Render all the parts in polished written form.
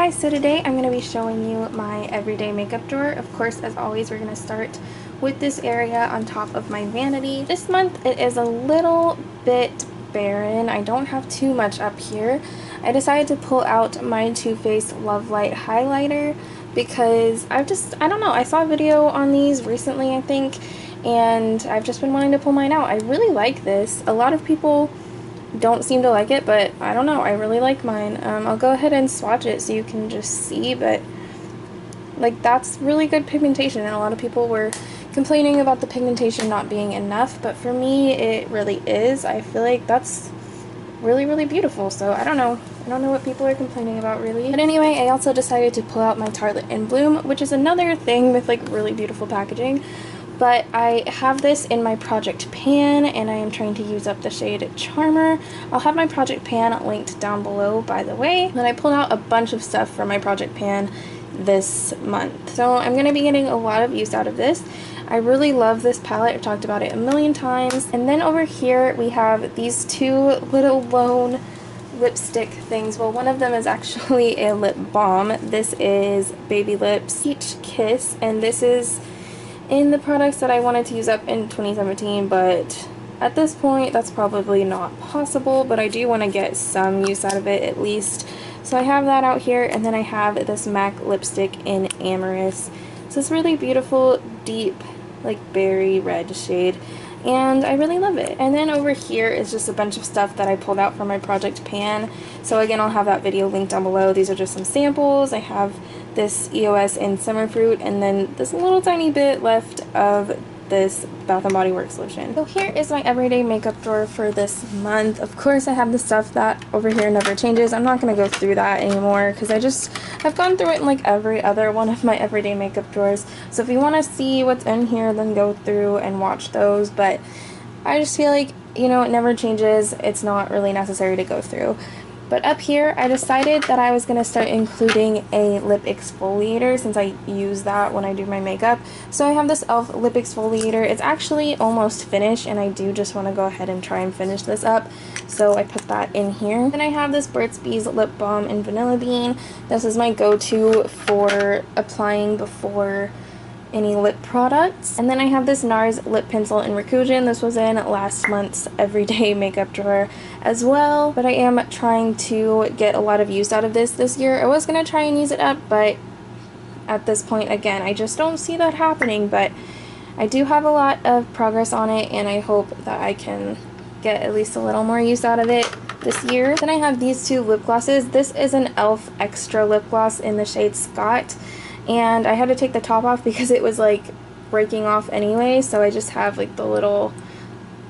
guys, so today I'm going to be showing you my everyday makeup drawer. Of course, as always, we're going to start with this area on top of my vanity. This month it is a little bit barren. I don't have too much up here. I decided to pull out my Too Faced Love Light highlighter because I don't know, I saw a video on these recently, I think, and I've just been wanting to pull mine out. I really like this. A lot of people don't seem to like it, but I don't know, I really like mine. I'll go ahead and swatch it so you can just see, but like that's really good pigmentation, and a lot of people were complaining about the pigmentation not being enough, but for me it really is. I feel like that's really beautiful, so I don't know what people are complaining about really. But anyway, I also decided to pull out my Tartelette in Bloom, which is another thing with like really beautiful packaging. But I have this in my project pan, and I am trying to use up the shade Charmer. I'll have my project pan linked down below, by the way. Then I pulled out a bunch of stuff from my project pan this month, so I'm going to be getting a lot of use out of this. I really love this palette. I've talked about it a million times. And then over here we have these two little lone lipstick things. Well, one of them is actually a lip balm. This is Baby Lips Peach Kiss, and this is in the products that I wanted to use up in 2017, but at this point that's probably not possible, but I do want to get some use out of it at least. So I have that out here, and then I have this MAC lipstick in Amorous. So it's really beautiful, deep, like berry red shade, and I really love it. And then over here is just a bunch of stuff that I pulled out from my project pan. So again, I'll have that video linked down below. These are just some samples. I have this EOS in Summer Fruit, and then this little tiny bit left of this Bath & Body Works lotion. So here is my everyday makeup drawer for this month. Of course, I have the stuff that over here never changes. I'm not going to go through that anymore because I've gone through it in like every other one of my everyday makeup drawers. So if you want to see what's in here, then go through and watch those. But I just feel like, you know, it never changes. It's not really necessary to go through. But up here, I decided that I was going to start including a lip exfoliator since I use that when I do my makeup. So I have this e.l.f. lip exfoliator. It's actually almost finished, and I do just want to go ahead and try and finish this up. So I put that in here. Then I have this Burt's Bees lip balm in Vanilla Bean. This is my go-to for applying before any lip products. And then I have this NARS lip pencil in Raccoon. This was in last month's everyday makeup drawer as well, but I am trying to get a lot of use out of this year. I was going to try and use it up, but at this point, again, I just don't see that happening, but I do have a lot of progress on it, and I hope that I can get at least a little more use out of it this year. Then I have these two lip glosses. This is an e.l.f. Extra lip gloss in the shade Scott, and I had to take the top off because it was like breaking off anyway, so I just have like the little,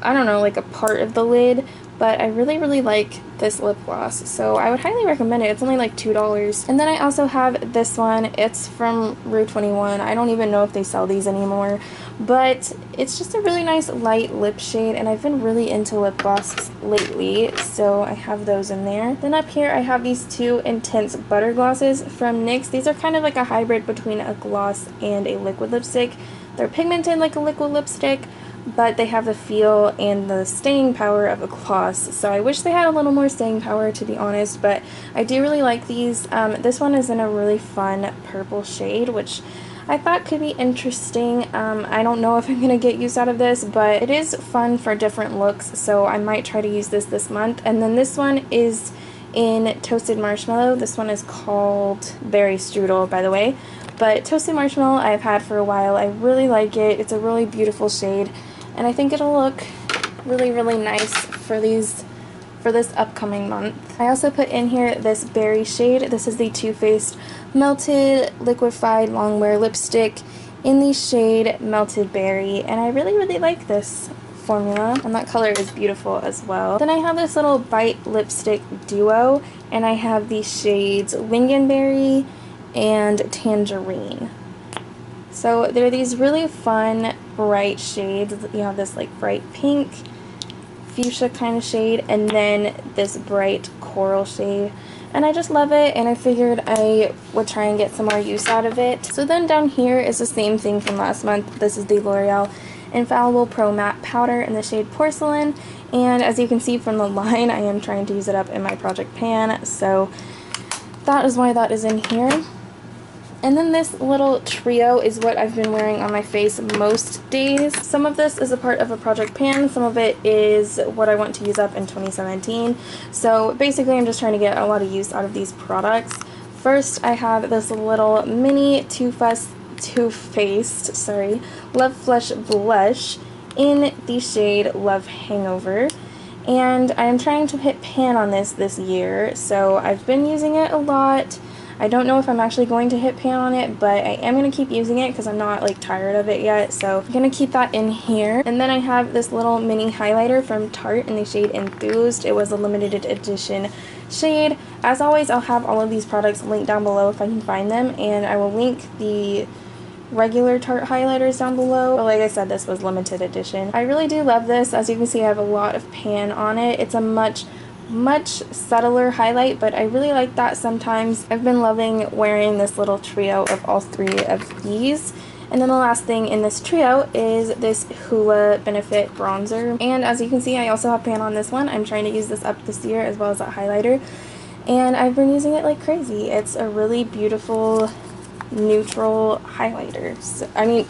I don't know, like a part of the lid. But I really like this lip gloss, so I would highly recommend it. It's only like $2. And then I also have this one. It's from Rue 21. I don't even know if they sell these anymore, but it's just a really nice light lip shade, and I've been really into lip glosses lately, so I have those in there. Then up here I have these two Intense Butter glosses from NYX. These are kind of like a hybrid between a gloss and a liquid lipstick. They're pigmented like a liquid lipstick, but they have the feel and the staying power of a gloss. So I wish they had a little more staying power, to be honest, but I do really like these. This one is in a really fun purple shade, which I thought could be interesting. I don't know if I'm going to get use out of this, but it is fun for different looks, so I might try to use this month. And then this one is in Toasted Marshmallow. This one is called Berry Strudel, by the way. But Toasted Marshmallow I've had for a while. I really like it. It's a really beautiful shade, and I think it'll look really nice for this upcoming month. I also put in here this berry shade. This is the Too Faced Melted Liquefied Longwear Lipstick in the shade Melted Berry, and I really like this formula, and that color is beautiful as well. Then I have this little Bite lipstick duo, and I have these shades Lingonberry and Tangerine. So they're these really fun bright shades. You have this like bright pink, fuchsia kind of shade, and then this bright coral shade, and I just love it, and I figured I would try and get some more use out of it. So then down here is the same thing from last month. This is the L'Oreal Infallible Pro Matte Powder in the shade Porcelain, and as you can see from the line, I am trying to use it up in my project pan, so that is why that is in here. And then this little trio is what I've been wearing on my face most days. Some of this is a part of a project pan, some of it is what I want to use up in 2017. So basically I'm just trying to get a lot of use out of these products. First I have this little mini Too Faced Love Flush blush in the shade Love Hangover. And I'm trying to hit pan on this year, so I've been using it a lot. I don't know if I'm actually going to hit pan on it, but I am going to keep using it because I'm not like tired of it yet, so I'm going to keep that in here. And then I have this little mini highlighter from Tarte in the shade Enthused. It was a limited edition shade. As always, I'll have all of these products linked down below if I can find them, and I will link the regular Tarte highlighters down below. But like I said, this was limited edition. I really do love this. As you can see, I have a lot of pan on it. It's a much subtler highlight, but I really like that sometimes. I've been loving wearing this little trio of all three of these. And then the last thing in this trio is this Hoola Benefit bronzer. And as you can see, I also have pan on this one. I'm trying to use this up this year as well as that highlighter. And I've been using it like crazy. It's a really beautiful neutral highlighter. So, I mean,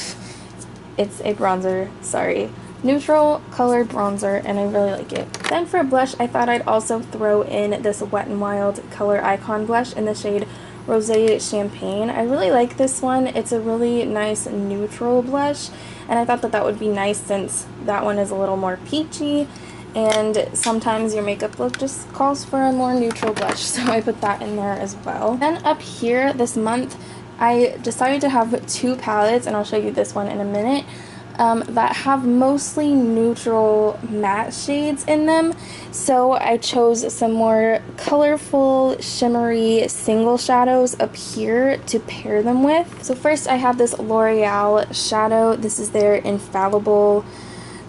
it's a bronzer, sorry. Neutral colored bronzer, and I really like it. Then for blush, I thought I'd also throw in this Wet n Wild Color Icon blush in the shade Rosé Champagne. I really like this one. It's a really nice neutral blush, and I thought that that would be nice since that one is a little more peachy, and sometimes your makeup look just calls for a more neutral blush, so I put that in there as well. Then up here this month, I decided to have two palettes, and I'll show you this one in a minute, that have mostly neutral matte shades in them. So I chose some more colorful, shimmery single shadows up here to pair them with. So first I have this L'Oreal shadow. This is their Infallible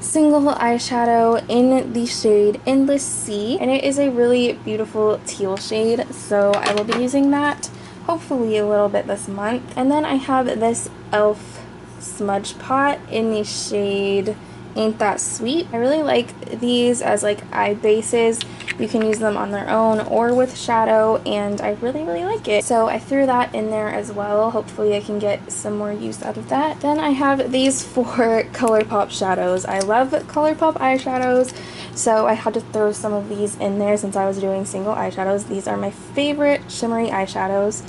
single eyeshadow in the shade Endless Sea, and it is a really beautiful teal shade, so I will be using that hopefully a little bit this month. And then I have this e.l.f. smudge pot in the shade Ain't That Sweet. I really like these as like eye bases. You can use them on their own or with shadow, and I really like it. So I threw that in there as well. Hopefully I can get some more use out of that. Then I have these four ColourPop shadows. I love ColourPop eyeshadows, so I had to throw some of these in there since I was doing single eyeshadows. These are my favorite shimmery eyeshadows.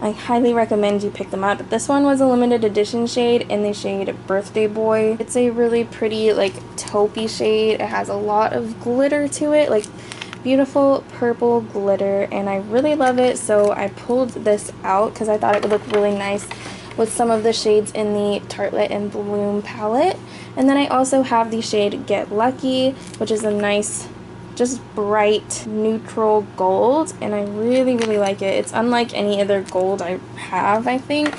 I highly recommend you pick them up. This one was a limited edition shade in the shade Birthday Boy. It's a really pretty like taupey shade. It has a lot of glitter to it, like beautiful purple glitter, and I really love it. So I pulled this out because I thought it would look really nice with some of the shades in the Tartelette and Bloom palette. And then I also have the shade Get Lucky, which is a nice just bright neutral gold, and I really like it. It's unlike any other gold I have, I think.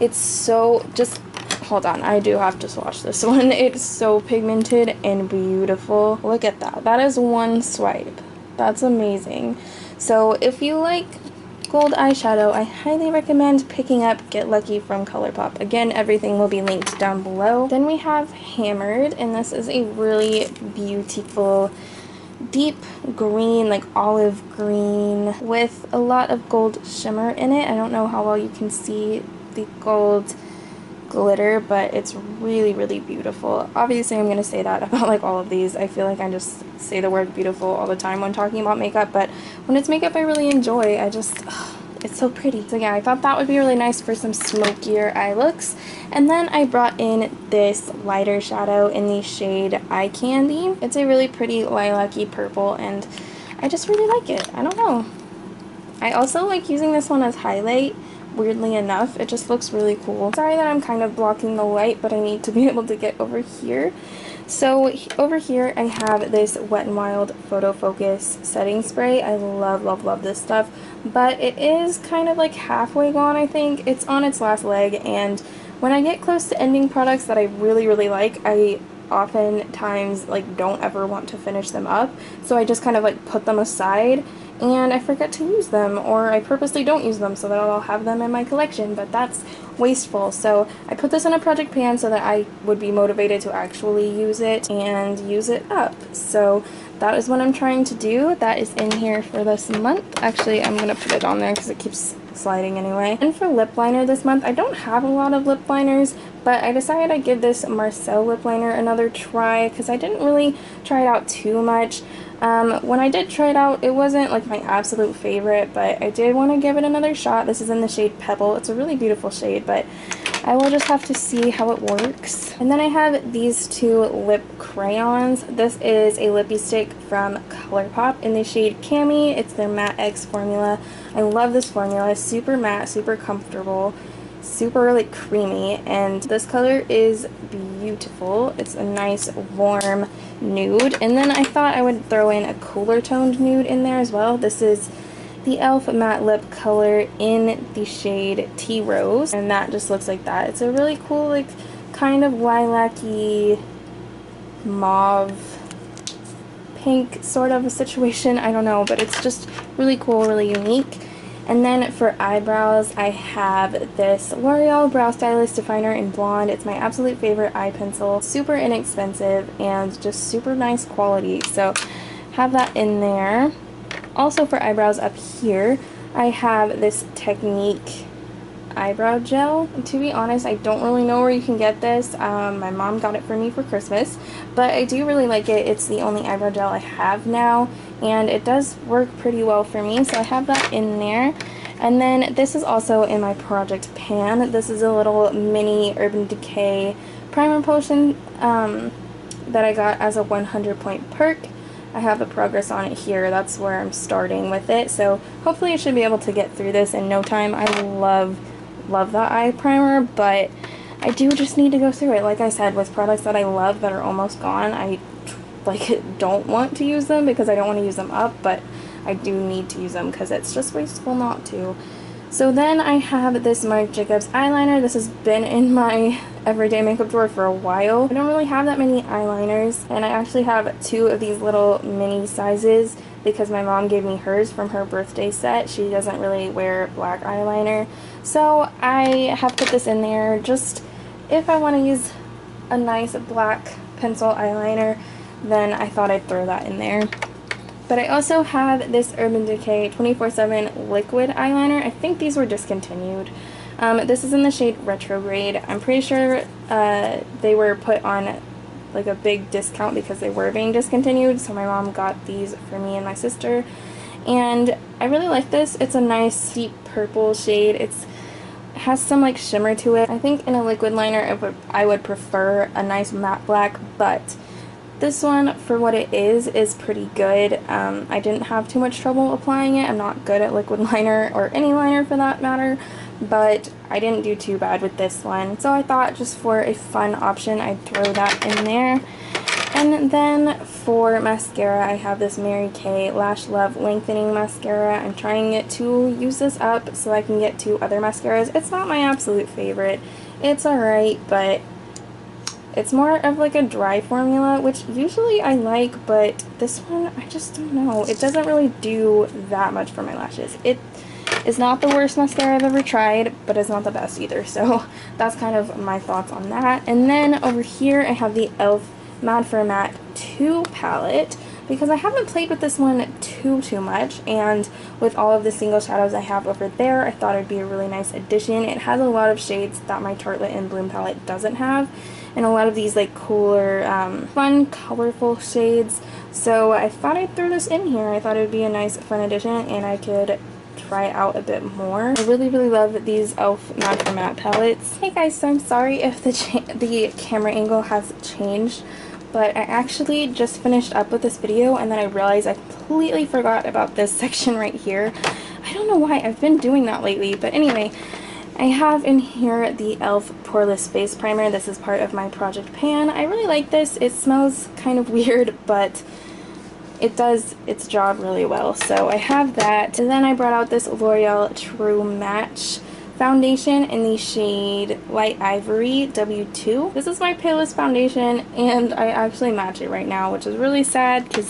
It's so, just hold on, I do have to swatch this one. It's so pigmented and beautiful. Look at that. That is one swipe. That's amazing. So if you like gold eyeshadow, I highly recommend picking up Get Lucky from ColourPop. Again, everything will be linked down below. Then we have Hammered, and this is a really beautiful deep green, like olive green, with a lot of gold shimmer in it. I don't know how well you can see the gold glitter, but it's really beautiful. Obviously I'm gonna say that about like all of these. I feel like I just say the word beautiful all the time when talking about makeup, but when it's makeup I really enjoy. It's so pretty. So yeah, I thought that would be really nice for some smokier eye looks. And then I brought in this lighter shadow in the shade Eye Candy. It's a really pretty lilac-y purple, and I just really like it. I don't know. I also like using this one as highlight, weirdly enough. It just looks really cool. Sorry that I'm kind of blocking the light, but I need to be able to get over here. So over here I have this Wet n Wild Photo Focus setting spray. I love this stuff, but it is kind of like halfway gone, I think. It's on its last leg, and when I get close to ending products that I really like, I oftentimes like don't ever want to finish them up, so I just kind of like put them aside and I forget to use them, or I purposely don't use them so that I'll have them in my collection, but that's wasteful. So I put this in a project pan so that I would be motivated to actually use it and use it up. So that is what I'm trying to do. That is in here for this month. Actually, I'm gonna put it on there because it keeps sliding anyway. And for lip liner this month, I don't have a lot of lip liners, but I decided I'd give this Marcel lip liner another try because I didn't really try it out too much. When I did try it out, it wasn't like my absolute favorite, but I did want to give it another shot. This is in the shade Pebble. It's a really beautiful shade, but I will just have to see how it works. And then I have these two lip crayons. This is a lippy stick from ColourPop in the shade Cami. It's their Matte X formula. I love this formula. It's super matte, super comfortable, super like creamy, and this color is beautiful. It's a nice warm nude, and then I thought I would throw in a cooler toned nude in there as well. This is the e.l.f. matte lip color in the shade Tea Rose, and that just looks like that. It's a really cool, like, kind of lilac-y mauve pink sort of a situation. I don't know, but it's just really cool, really unique. And then for eyebrows, I have this L'Oreal Brow Stylist Definer in Blonde. It's my absolute favorite eye pencil. Super inexpensive and just super nice quality. So have that in there. Also for eyebrows up here, I have this Technique eyebrow gel. And to be honest, I don't really know where you can get this. My mom got it for me for Christmas, but I do really like it. It's the only eyebrow gel I have now, and it does work pretty well for me, so I have that in there. And then this is also in my project pan. This is a little mini Urban Decay primer potion that I got as a 100-point perk. I have the progress on it here. That's where I'm starting with it, so hopefully I should be able to get through this in no time. I love that eye primer, but I do just need to go through it. Like I said, with products that I love that are almost gone, I don't want to use them because I don't want to use them up, but I do need to use them because it's just wasteful not to. So then I have this Marc Jacobs eyeliner. This has been in my everyday makeup drawer for a while. I don't really have that many eyeliners, and I actually have two of these little mini sizes because my mom gave me hers from her birthday set. She doesn't really wear black eyeliner, so I have put this in there just if I want to use a nice black pencil eyeliner, then I thought I'd throw that in there. But I also have this Urban Decay 24/7 liquid eyeliner. I think these were discontinued. This is in the shade Retrograde. I'm pretty sure they were put on like a big discount because they were being discontinued, so my mom got these for me and my sister. And I really like this. It's a nice deep purple shade. It has some like shimmer to it. I think in a liquid liner I would prefer a nice matte black, but this one, for what it is pretty good. I didn't have too much trouble applying it. I'm not good at liquid liner, or any liner for that matter, but I didn't do too bad with this one. So I thought just for a fun option, I'd throw that in there. And then for mascara, I have this Mary Kay Lash Love Lengthening Mascara. I'm trying to use this up so I can get to other mascaras. It's not my absolute favorite. It's alright, but it's more of like a dry formula, which usually I like, but this one, I just don't know. It doesn't really do that much for my lashes. It is not the worst mascara I've ever tried, but it's not the best either. So that's kind of my thoughts on that. And then over here, I have the e.l.f. Mad for Matte 2 palette, because I haven't played with this one too much, and with all of the single shadows I have over there, I thought it'd be a really nice addition. It has a lot of shades that my Tartelette in Bloom palette doesn't have, and a lot of these like cooler, fun, colorful shades. So I thought I'd throw this in here. I thought it would be a nice, fun addition, and I could try it out a bit more. I really love these e.l.f. Mad for Matte palettes. Hey guys, so I'm sorry if the camera angle has changed, but I actually just finished up with this video, and then I realized I completely forgot about this section right here. I don't know why. I've been doing that lately, but anyway, I have in here the e.l.f. Poreless Face Primer. This is part of my project pan. I really like this. It smells kind of weird, but it does its job really well. So I have that. And then I brought out this L'Oreal True Match foundation in the shade Light Ivory W2. This is my palest foundation, and I actually match it right now, which is really sad because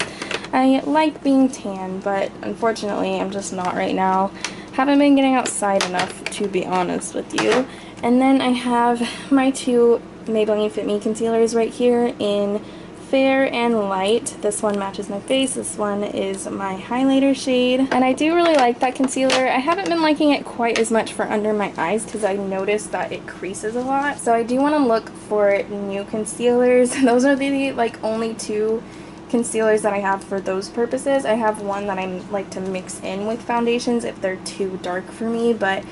I like being tan, but unfortunately I'm just not right now. Haven't been getting outside enough, to be honest with you. And then I have my two Maybelline Fit Me concealers right here in Fair and Light. This one matches my face. This one is my highlighter shade. And I do really like that concealer. I haven't been liking it quite as much for under my eyes because I noticed that it creases a lot. So I do want to look for new concealers. Those are the like only two concealers that I have for those purposes. I have one that I like to mix in with foundations if they're too dark for me, but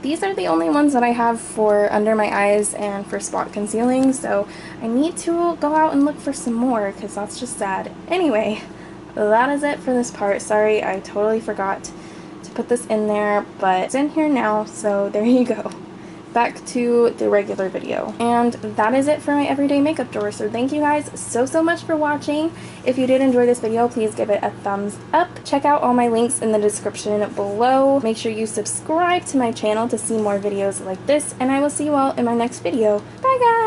these are the only ones that I have for under my eyes and for spot concealing, so I need to go out and look for some more because that's just sad. Anyway, that is it for this part. Sorry, I totally forgot to put this in there, but it's in here now, so there you go. Back to the regular video. And that is it for my everyday makeup drawer. So thank you guys so much for watching. If you did enjoy this video, please give it a thumbs up. Check out all my links in the description below. Make sure you subscribe to my channel to see more videos like this, and I will see you all in my next video. Bye guys!